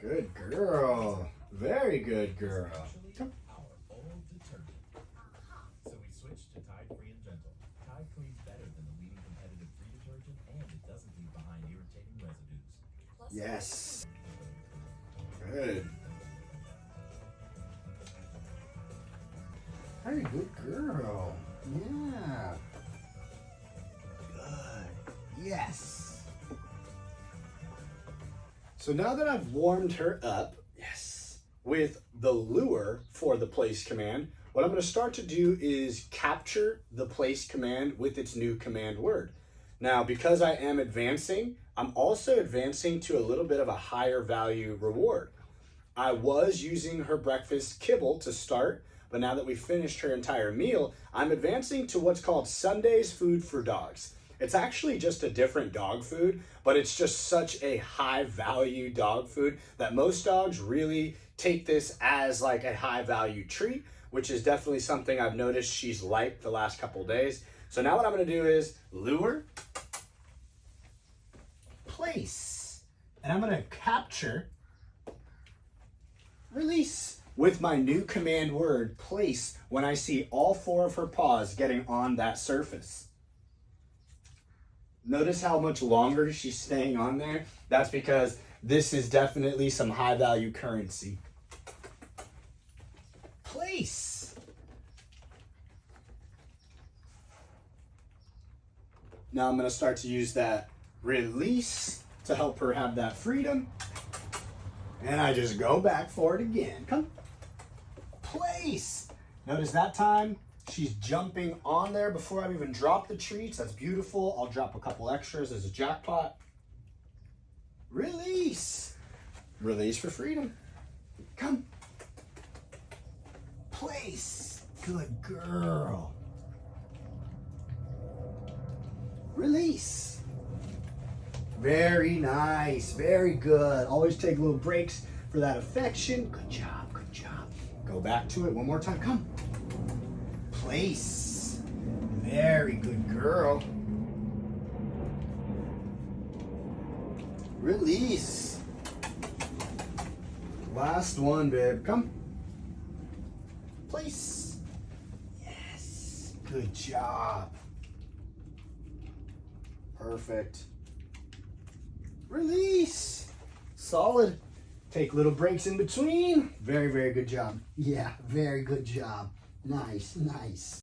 Good girl. Very good girl. Come. Our old detergent. So we switched to Tide Free and Gentle. Tide cleans better than the leading competitive free detergent, and it doesn't leave behind irritating residues. Yes. Good. Very good girl. Yeah. Good. Yes. So now that I've warmed her up, yes, with the lure for the place command, what I'm going to start to do is capture the place command with its new command word. Now, because I am advancing, I'm also advancing to a little bit of a higher value reward. I was using her breakfast kibble to start, but now that we've finished her entire meal, I'm advancing to what's called Sunday's Food for Dogs. It's actually just a different dog food, but it's just such a high value dog food that most dogs really take this as like a high value treat, which is definitely something I've noticed she's liked the last couple days. So now what I'm gonna do is lure, place, and I'm gonna capture, release with my new command word, place, when I see all four of her paws getting on that surface. Notice how much longer she's staying on there? That's because this is definitely some high value currency. Place. Now I'm gonna start to use that release to help her have that freedom. And I just go back for it again. Come. Place. Notice that time she's jumping on there before I've even dropped the treats. That's beautiful. I'll drop a couple extras as a jackpot. Release. Release for freedom. Come. Place. Good girl. Release. Very nice. Very good. Always take little breaks for that affection. Good job. Good job. Go back to it one more time. Come. Place. Very good girl. Release. Last one, babe. Come. Place. Yes. Good job. Perfect. Release. Solid. Take little breaks in between. Very, very good job. Yeah, very good job. Nice, nice.